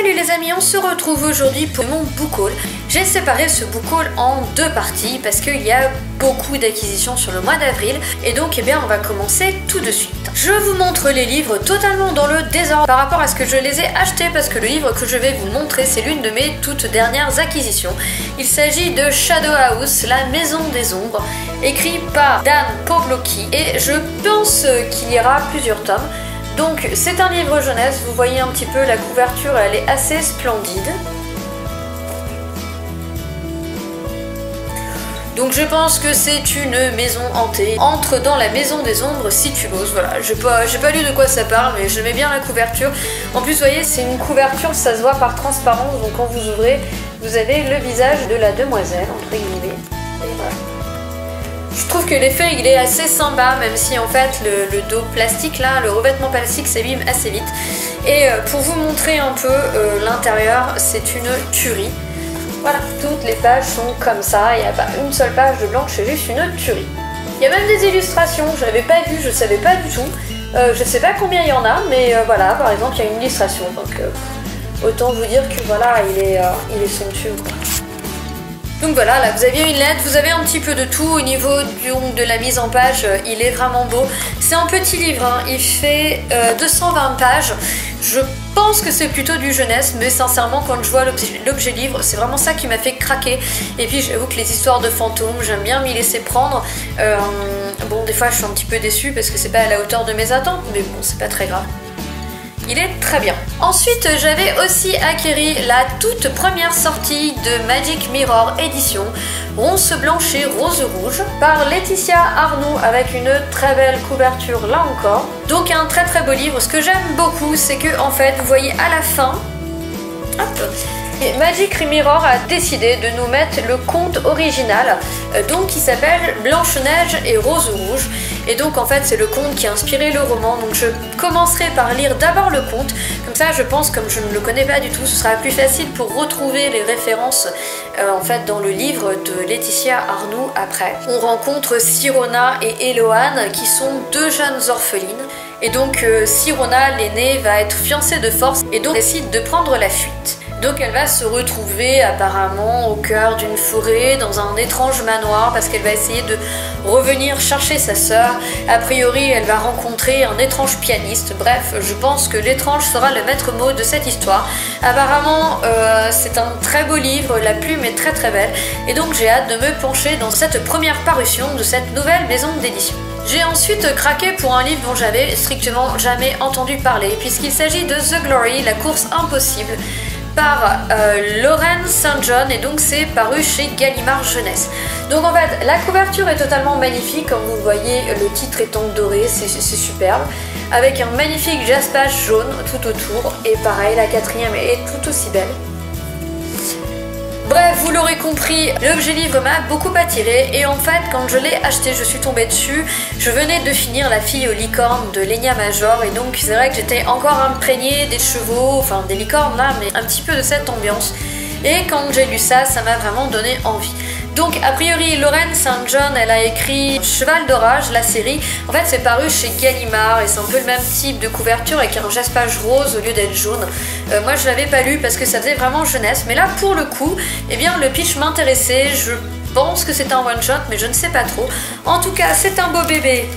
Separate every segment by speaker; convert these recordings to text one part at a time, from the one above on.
Speaker 1: Salut les amis, on se retrouve aujourd'hui pour mon book haul. J'ai séparé ce book haul en deux parties parce qu'il y a beaucoup d'acquisitions sur le mois d'avril et donc eh bien on va commencer tout de suite. Je vous montre les livres totalement dans le désordre par rapport à ce que je les ai achetés parce que le livre que je vais vous montrer c'est l'une de mes toutes dernières acquisitions. Il s'agit de Shadow House, la maison des ombres, écrit par Dan Pawlowski et je pense qu'il y aura plusieurs tomes. Donc c'est un livre jeunesse, vous voyez un petit peu la couverture, elle est assez splendide. Donc je pense que c'est une maison hantée. Entre dans la maison des ombres si tu l'oses, voilà. J'ai pas lu de quoi ça parle, mais j'aimais bien la couverture. En plus, vous voyez, c'est une couverture, ça se voit par transparence, donc quand vous ouvrez, vous avez le visage de la demoiselle, entre guillemets. Et voilà. Je trouve que l'effet il est assez sympa, même si en fait le dos plastique là, le revêtement plastique s'abîme assez vite. Et pour vous montrer un peu l'intérieur, c'est une tuerie. Voilà, toutes les pages sont comme ça, il n'y a pas une seule page de blanche, c'est juste une tuerie. Il y a même des illustrations, je n'avais pas vu, je savais pas du tout. Je sais pas combien il y en a, mais voilà, par exemple il y a une illustration, donc autant vous dire que voilà, il est somptueux quoi. Donc voilà, là vous aviez une lettre, vous avez un petit peu de tout au niveau de la mise en page, il est vraiment beau. C'est un petit livre, hein. Il fait 220 pages. Je pense que c'est plutôt du jeunesse, mais sincèrement quand je vois l'objet livre, c'est vraiment ça qui m'a fait craquer. Et puis j'avoue que les histoires de fantômes, j'aime bien m'y laisser prendre. Bon, des fois je suis un petit peu déçue parce que c'est pas à la hauteur de mes attentes, mais bon, c'est pas très grave. Il est très bien. Ensuite, j'avais aussi acquéri la toute première sortie de Magic Mirror édition, Ronce Blanche et Rose Rouge, par Laetitia Arnoux avec une très belle couverture là encore. Donc un très très beau livre. Ce que j'aime beaucoup, c'est que en fait, vous voyez à la fin, hop, Magic Mirror a décidé de nous mettre le conte original, donc qui s'appelle Blanche-Neige et Rose Rouge. Et donc en fait c'est le conte qui a inspiré le roman, donc je commencerai par lire d'abord le conte, comme ça je pense comme je ne le connais pas du tout, ce sera plus facile pour retrouver les références en fait dans le livre de Laetitia Arnoux après. On rencontre Sirona et Eloane qui sont deux jeunes orphelines. Et donc Sirona, l'aînée, va être fiancée de force et donc décide de prendre la fuite. Donc elle va se retrouver apparemment au cœur d'une forêt, dans un étrange manoir, parce qu'elle va essayer de revenir chercher sa sœur. A priori, elle va rencontrer un étrange pianiste. Bref, je pense que l'étrange sera le maître mot de cette histoire. Apparemment, c'est un très beau livre, la plume est très très belle. Et donc j'ai hâte de me pencher dans cette première parution de cette nouvelle maison d'édition. J'ai ensuite craqué pour un livre dont j'avais strictement jamais entendu parler, puisqu'il s'agit de The Glory, la course impossible, par Lauren St. John, et donc c'est paru chez Gallimard Jeunesse. Donc en fait la couverture est totalement magnifique, comme vous le voyez le titre est en doré, c'est superbe, avec un magnifique jaspage jaune tout autour, et pareil la quatrième est tout aussi belle. Bref, vous l'aurez compris, l'objet livre m'a beaucoup attiré et en fait quand je l'ai acheté, je suis tombée dessus. Je venais de finir La fille aux licornes de Lénia Major et donc c'est vrai que j'étais encore imprégnée des chevaux, enfin des licornes là, mais un petit peu de cette ambiance. Et quand j'ai lu ça, ça m'a vraiment donné envie. Donc a priori Lauren St. John, elle a écrit Cheval d'orage, la série. En fait c'est paru chez Gallimard et c'est un peu le même type de couverture avec un jaspage rose au lieu d'être jaune. Moi je l'avais pas lu parce que ça faisait vraiment jeunesse, mais là pour le coup, eh bien le pitch m'intéressait. Je pense que c'est un one shot mais je ne sais pas trop. En tout cas c'est un beau bébé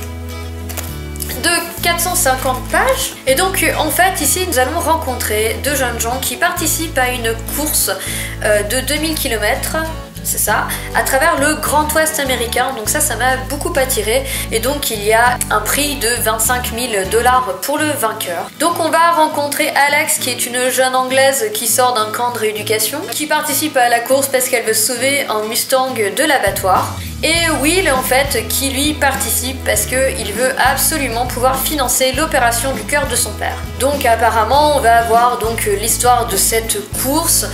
Speaker 1: de 450 pages. Et donc en fait ici nous allons rencontrer deux jeunes gens qui participent à une course de 2000 km, c'est ça, à travers le Grand Ouest américain. Donc ça m'a beaucoup attiré et donc il y a un prix de 25 000 $ pour le vainqueur. Donc on va rencontrer Alex qui est une jeune anglaise qui sort d'un camp de rééducation, qui participe à la course parce qu'elle veut sauver un Mustang de l'abattoir. Et Will en fait qui lui participe parce qu'il veut absolument pouvoir financer l'opération du cœur de son père. Donc apparemment on va avoir donc l'histoire de cette course.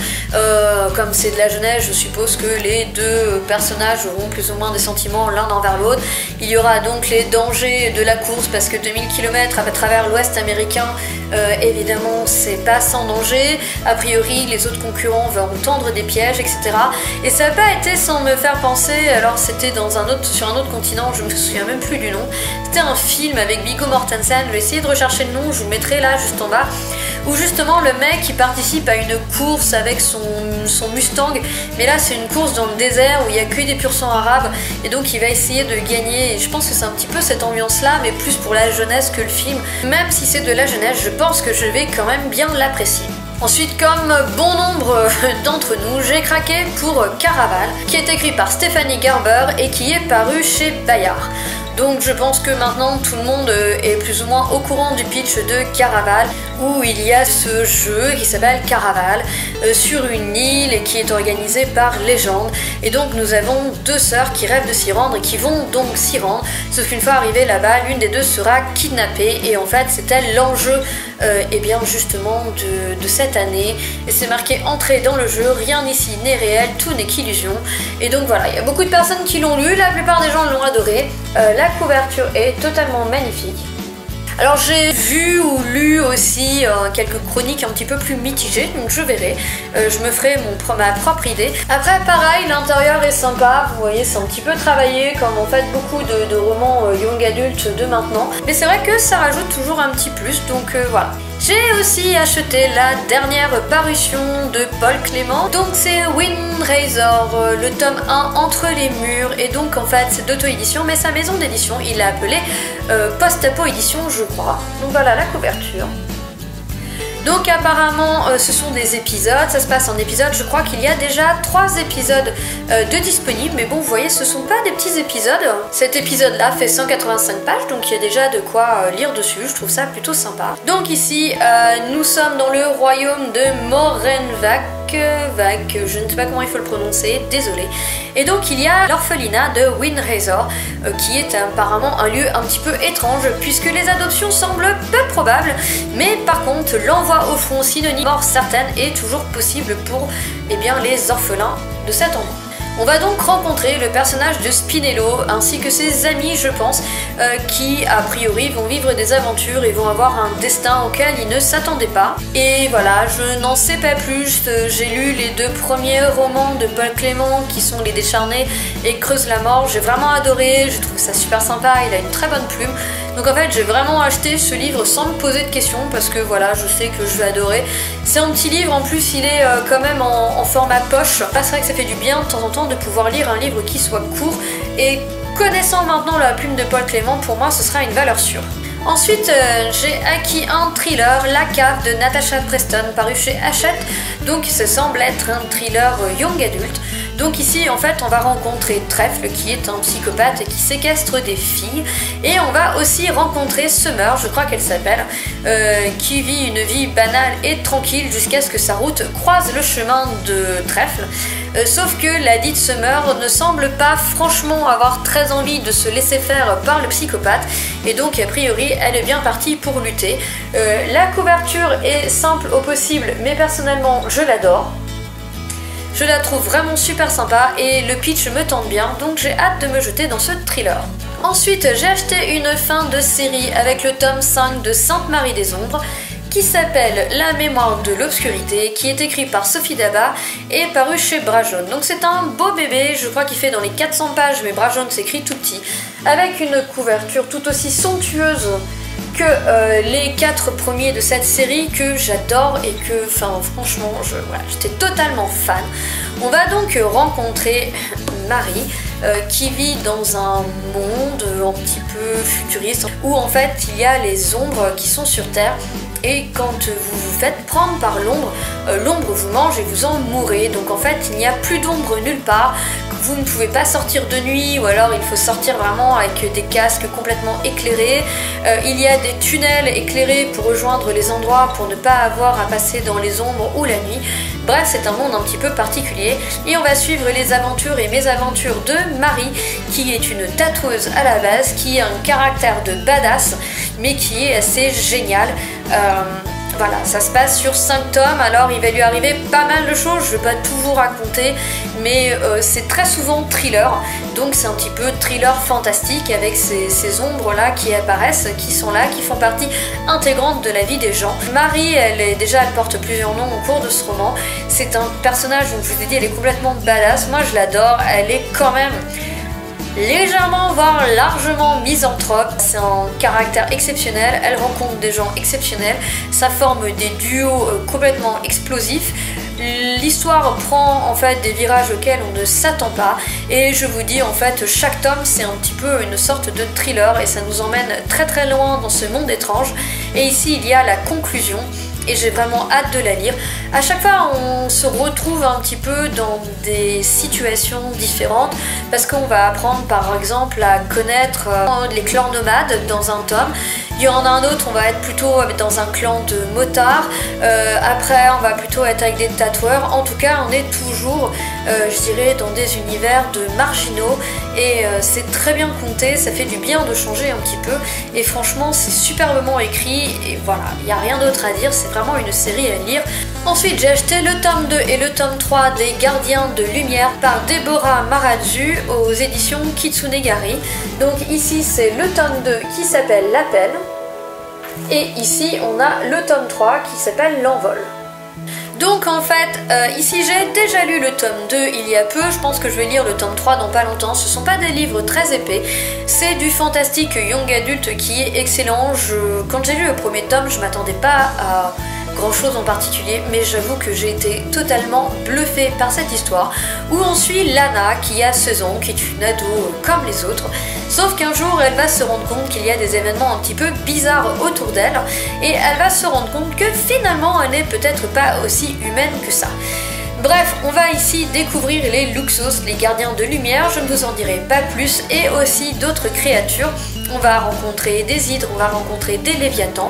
Speaker 1: Comme c'est de la jeunesse, je suppose que les deux personnages auront plus ou moins des sentiments l'un envers l'autre. Il y aura donc les dangers de la course parce que 2000 km à travers l'ouest américain, évidemment c'est pas sans danger. A priori les autres concurrents vont tendre des pièges, etc. Et ça n'a pas été sans me faire penser, alors c'est c'était sur un autre continent, je me souviens même plus du nom. C'était un film avec Viggo Mortensen, je vais essayer de rechercher le nom, je vous le mettrai là juste en bas, où justement le mec il participe à une course avec son Mustang, mais là c'est une course dans le désert où il n'y a que des pur sang arabes, et donc il va essayer de gagner, et je pense que c'est un petit peu cette ambiance là, mais plus pour la jeunesse que le film. Même si c'est de la jeunesse, je pense que je vais quand même bien l'apprécier. Ensuite, comme bon nombre d'entre nous, j'ai craqué pour Caraval, qui est écrit par Stephanie Gerber et qui est paru chez Bayard. Donc je pense que maintenant tout le monde est plus ou moins au courant du pitch de Caraval, où il y a ce jeu qui s'appelle Caraval sur une île et qui est organisé par Légende. Et donc nous avons deux sœurs qui rêvent de s'y rendre et qui vont donc s'y rendre. Sauf qu'une fois arrivées là-bas, l'une des deux sera kidnappée et en fait c'est elle l'enjeu et bien justement de cette année. Et c'est marqué entrée dans le jeu, rien ici n'est réel, tout n'est qu'illusion. Et donc voilà, il y a beaucoup de personnes qui l'ont lu, la plupart des gens l'ont adoré. La couverture est totalement magnifique. Alors j'ai vu ou lu aussi quelques chroniques un petit peu plus mitigées, donc je verrai, je me ferai ma propre idée. Après pareil, l'intérieur est sympa, vous voyez c'est un petit peu travaillé comme en fait beaucoup de romans young adultes de maintenant, mais c'est vrai que ça rajoute toujours un petit plus, donc voilà. J'ai aussi acheté la dernière parution de Paul Clément, donc c'est Wind Razor, le tome 1 Entre les murs, et donc en fait c'est d'auto-édition, mais sa maison d'édition il l'a appelé Post-Apo Édition je crois. Donc voilà la couverture. Donc apparemment ce sont des épisodes, ça se passe en épisodes, je crois qu'il y a déjà 3 épisodes de disponibles, mais bon vous voyez ce sont pas des petits épisodes. Cet épisode là fait 185 pages, donc il y a déjà de quoi lire dessus, je trouve ça plutôt sympa. Donc ici nous sommes dans le royaume de Morenvac, je ne sais pas comment il faut le prononcer, désolé. Et donc il y a l'orphelinat de Wind Razor, qui est apparemment un lieu un petit peu étrange, puisque les adoptions semblent peu probables, mais par contre l'envoi au front synonyme mort certaine est toujours possible pour les orphelins de cet endroit. On va donc rencontrer le personnage de Spinello ainsi que ses amis je pense qui a priori vont vivre des aventures et vont avoir un destin auquel ils ne s'attendaient pas. Et voilà, je n'en sais pas plus, j'ai lu les 2 premiers romans de Paul Clément qui sont Les Décharnés et Creuse la mort, j'ai vraiment adoré, je trouve ça super sympa, il a une très bonne plume. Donc en fait j'ai vraiment acheté ce livre sans me poser de questions parce que voilà je sais que je vais adorer. C'est un petit livre, en plus il est quand même en format poche. C'est vrai que ça fait du bien de temps en temps de pouvoir lire un livre qui soit court, et connaissant maintenant la plume de Paul Clément, pour moi ce sera une valeur sûre. Ensuite j'ai acquis un thriller, La Cave de Natasha Preston, paru chez Hachette, donc ça semble être un thriller young adulte. Donc ici en fait on va rencontrer Trèfle qui est un psychopathe qui séquestre des filles, et on va aussi rencontrer Summer, je crois qu'elle s'appelle, qui vit une vie banale et tranquille jusqu'à ce que sa route croise le chemin de Trèfle. Sauf que la dite Summer ne semble pas franchement avoir très envie de se laisser faire par le psychopathe, et donc a priori elle est bien partie pour lutter. La couverture est simple au possible, mais personnellement je l'adore. Je la trouve vraiment super sympa et le pitch me tente bien, donc j'ai hâte de me jeter dans ce thriller. Ensuite j'ai acheté une fin de série avec le tome 5 de Sainte-Marie des Ombres, qui s'appelle La mémoire de l'obscurité, qui est écrit par Sophie Dabat et paru chez Brajaune. Donc c'est un beau bébé, je crois qu'il fait dans les 400 pages, mais Brajaune s'écrit tout petit, avec une couverture tout aussi somptueuse que les 4 premiers de cette série que j'adore et que, franchement, j'étais totalement fan. On va donc rencontrer Marie qui vit dans un monde un petit peu futuriste où en fait il y a les ombres qui sont sur Terre, et quand vous vous faites prendre par l'ombre, l'ombre vous mange et vous en mourrez. Donc en fait il n'y a plus d'ombre nulle part, vous ne pouvez pas sortir de nuit, ou alors il faut sortir vraiment avec des casques complètement éclairés. Il y a des tunnels éclairés pour rejoindre les endroits pour ne pas avoir à passer dans les ombres ou la nuit. Bref, c'est un monde un petit peu particulier, et on va suivre les aventures et mésaventures de Marie, qui est une tatoueuse à la base, qui a un caractère de badass, mais qui est assez génial. Voilà, ça se passe sur 5 tomes, alors il va lui arriver pas mal de choses, je vais pas tout vous raconter, mais c'est très souvent thriller, donc c'est un petit peu thriller fantastique avec ces ombres là qui apparaissent, qui sont là, qui font partie intégrante de la vie des gens. Marie, elle porte plusieurs noms au cours de ce roman, c'est un personnage, donc je vous ai dit, elle est complètement badass, moi je l'adore, elle est quand même légèrement voire largement misanthrope. C'est un caractère exceptionnel, elle rencontre des gens exceptionnels, ça forme des duos complètement explosifs. L'histoire prend en fait des virages auxquels on ne s'attend pas et je vous dis en fait chaque tome c'est un petit peu une sorte de thriller et ça nous emmène très très loin dans ce monde étrange. Et ici il y a la conclusion et j'ai vraiment hâte de la lire. À chaque fois on se retrouve un petit peu dans des situations différentes parce qu'on va apprendre par exemple à connaître les clans nomades dans un tome. Il y en a un autre, on va être plutôt dans un clan de motards. Après, on va plutôt être avec des tatoueurs. En tout cas, on est toujours, je dirais, dans des univers de marginaux. Et c'est très bien compté, ça fait du bien de changer un petit peu. Et franchement, c'est superbement écrit. Et voilà, il n'y a rien d'autre à dire. C'est vraiment une série à lire. Ensuite, j'ai acheté le tome 2 et le tome 3 des Gardiens de Lumière par Deborah Marazu aux éditions Kitsunegari. Donc ici, c'est le tome 2 qui s'appelle L'Appel. Et ici, on a le tome 3 qui s'appelle L'Envol. Donc en fait, ici j'ai déjà lu le tome 2 il y a peu, je pense que je vais lire le tome 3 dans pas longtemps. Ce sont pas des livres très épais, c'est du fantastique young adulte qui est excellent. Quand j'ai lu le premier tome, je m'attendais pas à grand chose en particulier, mais j'avoue que j'ai été totalement bluffée par cette histoire où on suit Lana qui a 16 ans, qui est une ado comme les autres, sauf qu'un jour elle va se rendre compte qu'il y a des événements un petit peu bizarres autour d'elle et elle va se rendre compte que finalement elle n'est peut-être pas aussi humaine que ça. Bref, on va ici découvrir les Luxos, les gardiens de lumière, je ne vous en dirai pas plus, et aussi d'autres créatures. On va rencontrer des hydres, on va rencontrer des léviathans.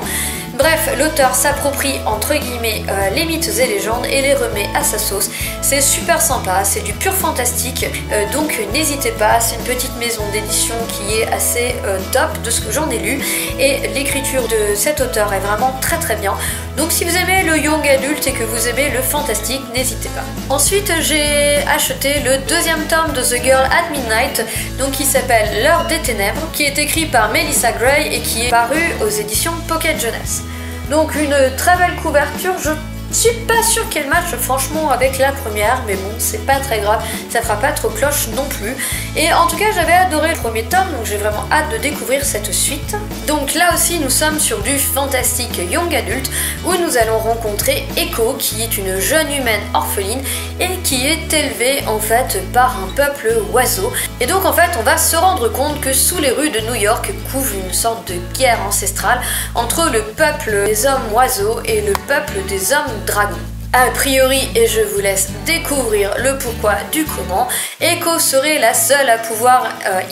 Speaker 1: Bref, l'auteur s'approprie entre guillemets les mythes et légendes et les remet à sa sauce. C'est super sympa, c'est du pur fantastique, donc n'hésitez pas, c'est une petite maison d'édition qui est assez top de ce que j'en ai lu et l'écriture de cet auteur est vraiment très très bien. Donc si vous aimez le young adulte et que vous aimez le fantastique, n'hésitez pas. Ensuite, j'ai acheté le deuxième tome de The Girl at Midnight, donc qui s'appelle L'Heure des Ténèbres, qui est écrit par Melissa Gray et qui est paru aux éditions Pocket Jeunesse. Donc une très belle couverture, je suis pas sûre qu'elle matche franchement avec la première, mais bon, c'est pas très grave, ça fera pas trop cloche non plus. Et en tout cas, j'avais adoré le premier tome, donc j'ai vraiment hâte de découvrir cette suite. Donc là aussi, nous sommes sur du fantastique young adulte, où nous allons rencontrer Echo, qui est une jeune humaine orpheline, et qui est élevée en fait par un peuple oiseau. Et donc en fait, on va se rendre compte que sous les rues de New York couvre une sorte de guerre ancestrale entre le peuple des hommes oiseaux et le peuple des hommes dragon. A priori, et je vous laisse découvrir le pourquoi du comment, Echo serait la seule à pouvoir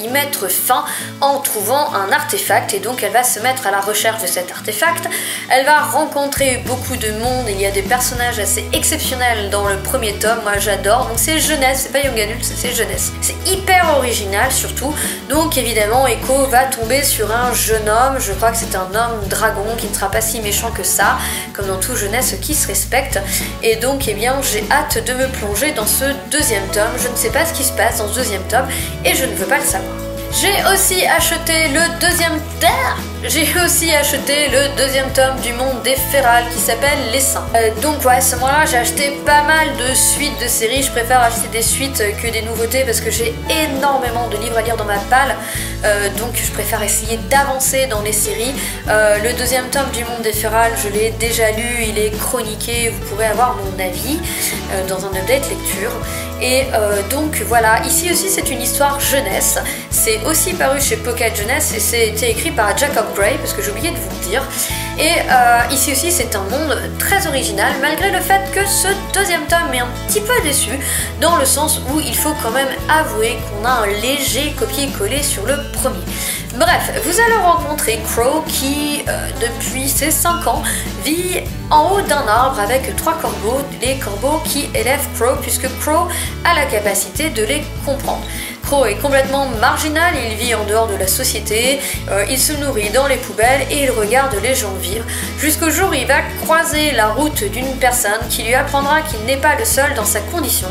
Speaker 1: y mettre fin en trouvant un artefact et donc elle va se mettre à la recherche de cet artefact. Elle va rencontrer beaucoup de monde, il y a des personnages assez exceptionnels dans le premier tome, moi j'adore, donc c'est jeunesse, c'est pas young adulte, c'est jeunesse. C'est hyper original surtout, donc évidemment Echo va tomber sur un jeune homme, je crois que c'est un homme dragon qui ne sera pas si méchant que ça, comme dans toute jeunesse qui se respecte. Et donc eh bien j'ai hâte de me plonger dans ce deuxième tome, je ne sais pas ce qui se passe dans ce deuxième tome et je ne veux pas le savoir. J'ai aussi acheté le deuxième tome du monde des Férales qui s'appelle Les Saints. Donc ouais, à ce moment-là, j'ai acheté pas mal de suites de séries. Je préfère acheter des suites que des nouveautés parce que j'ai énormément de livres à lire dans ma palle. Donc je préfère essayer d'avancer dans les séries. Le deuxième tome du monde des Férales, je l'ai déjà lu, il est chroniqué, vous pourrez avoir mon avis dans un update lecture. Et donc voilà, ici aussi c'est une histoire jeunesse, c'est aussi paru chez Pocket Jeunesse et c'était écrit par Jacob Gray, parce que j'ai oublié de vous le dire. Et ici aussi c'est un monde très original, malgré le fait que ce deuxième tome est un petit peu déçu, dans le sens où il faut quand même avouer qu'on a un léger copier-coller sur le premier. Bref, vous allez rencontrer Crow qui, depuis ses 5 ans, vit en haut d'un arbre avec 3 corbeaux, les corbeaux qui élèvent Crow, puisque Crow a la capacité de les comprendre. Crow est complètement marginal, il vit en dehors de la société, il se nourrit dans les poubelles et il regarde les gens vivre, jusqu'au jour où il va croiser la route d'une personne qui lui apprendra qu'il n'est pas le seul dans sa condition,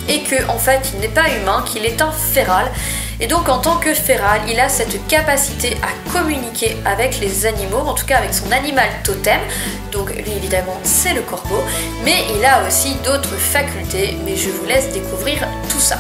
Speaker 1: et que en fait il n'est pas humain, qu'il est un féral. Et donc en tant que féral, il a cette capacité à communiquer avec les animaux, en tout cas avec son animal totem. Donc lui évidemment c'est le corbeau, mais il a aussi d'autres facultés, mais je vous laisse découvrir tout ça.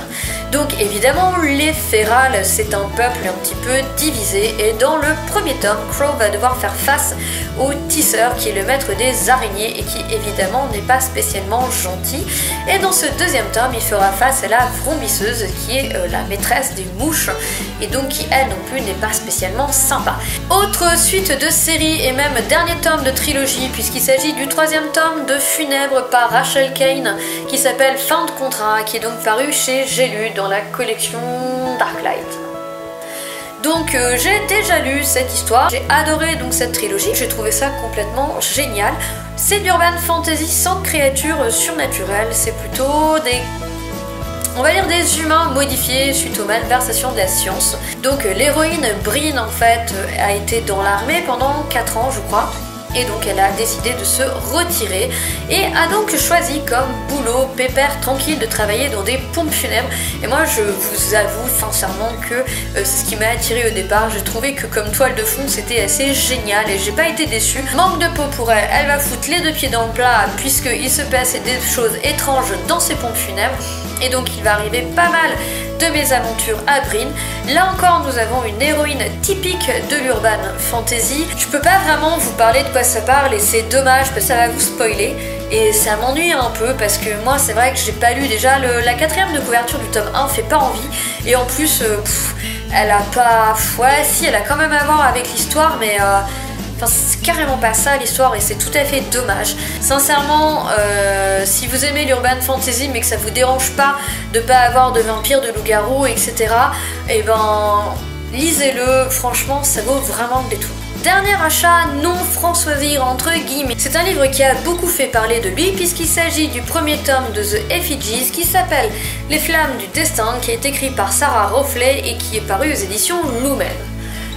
Speaker 1: Donc évidemment les férals c'est un peuple un petit peu divisé, et dans le premier tome, Crow va devoir faire face au tisseur qui est le maître des araignées et qui évidemment n'est pas spécialement gentil. Et dans ce deuxième tome, il fera face à la vrombisseuse qui est la maîtresse des mouches et donc qui elle non plus n'est pas spécialement sympa. Autre suite de série et même dernier tome de trilogie, puisqu'il s'agit du troisième tome de Funèbre par Rachel Kane qui s'appelle Fin de contrat, qui est donc paru chez J'ai lu dans la collection Darklight. Donc j'ai déjà lu cette histoire, j'ai adoré donc cette trilogie, j'ai trouvé ça complètement génial. C'est de l'urban fantasy sans créatures surnaturelles, c'est plutôt des... on va dire des humains modifiés suite aux malversations de la science. Donc l'héroïne Brynn en fait a été dans l'armée pendant 4 ans je crois. Et donc elle a décidé de se retirer et a donc choisi comme boulot pépère tranquille de travailler dans des pompes funèbres. Et moi je vous avoue sincèrement que c'est ce qui m'a attiré au départ. J'ai trouvé que comme toile de fond c'était assez génial et j'ai pas été déçue. Manque de peau pour elle, elle va foutre les deux pieds dans le plat puisqu'il se passe des choses étranges dans ces pompes funèbres. Et donc il va arriver pas mal de mésaventures à Brynn. Là encore nous avons une héroïne typique de l'urban fantasy. Je peux pas vraiment vous parler de quoi ça parle et c'est dommage parce que ça va vous spoiler et ça m'ennuie un peu parce que moi c'est vrai que j'ai pas lu déjà la 4ème de couverture du tome 1 fait pas envie et en plus elle a pas... ouais si elle a quand même à voir avec l'histoire mais enfin, c'est carrément pas ça l'histoire et c'est tout à fait dommage. Sincèrement, si vous aimez l'urban fantasy mais que ça vous dérange pas de pas avoir de vampires, de loups-garous, etc. et ben lisez-le, franchement ça vaut vraiment le détour. Dernier achat non françoisir entre guillemets. C'est un livre qui a beaucoup fait parler de lui puisqu'il s'agit du premier tome de The Effigies qui s'appelle Les Flammes du Destin, qui est écrit par Sarah Roffley et qui est paru aux éditions Lumen.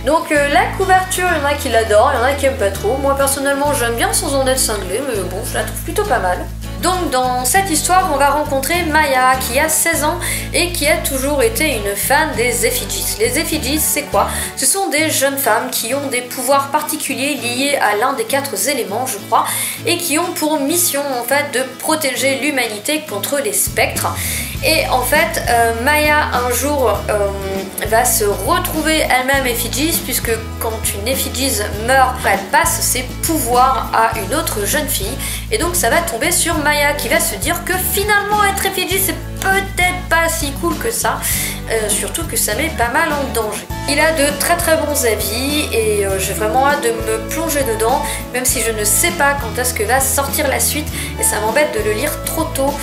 Speaker 1: Donc la couverture, il y en a qui l'adorent, il y en a qui aiment pas trop. Moi personnellement j'aime bien sans en être cinglée, mais bon je la trouve plutôt pas mal. Donc dans cette histoire on va rencontrer Maya qui a 16 ans et qui a toujours été une fan des Effigies. Les Effigies c'est quoi? Ce sont des jeunes femmes qui ont des pouvoirs particuliers liés à l'un des 4 éléments je crois et qui ont pour mission en fait de protéger l'humanité contre les spectres. Et en fait Maya un jour va se retrouver elle-même Effigies puisque quand une Effigies meurt elle passe ses pouvoirs à une autre jeune fille et donc ça va tomber sur Maya qui va se dire que finalement être Effigies c'est peut-être pas si cool que ça, surtout que ça met pas mal en danger. Il a de très très bons avis et j'ai vraiment hâte de me plonger dedans, même si je ne sais pas quand est-ce que va sortir la suite et ça m'embête de le lire trop tôt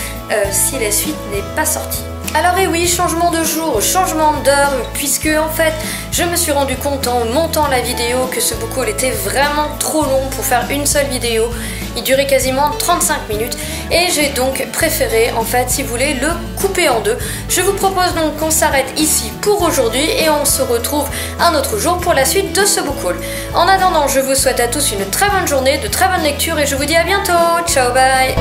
Speaker 1: si la suite n'est pas sortie. Alors et oui, changement de jour, changement d'heure, puisque en fait je me suis rendu compte en montant la vidéo que ce book haul était vraiment trop long pour faire une seule vidéo. Il durait quasiment 35 minutes et j'ai donc préféré en fait si vous voulez le couper en deux. Je vous propose donc qu'on s'arrête ici pour aujourd'hui et on se retrouve un autre jour pour la suite de ce book haul. En attendant, je vous souhaite à tous une très bonne journée, de très bonnes lectures et je vous dis à bientôt. Ciao, bye.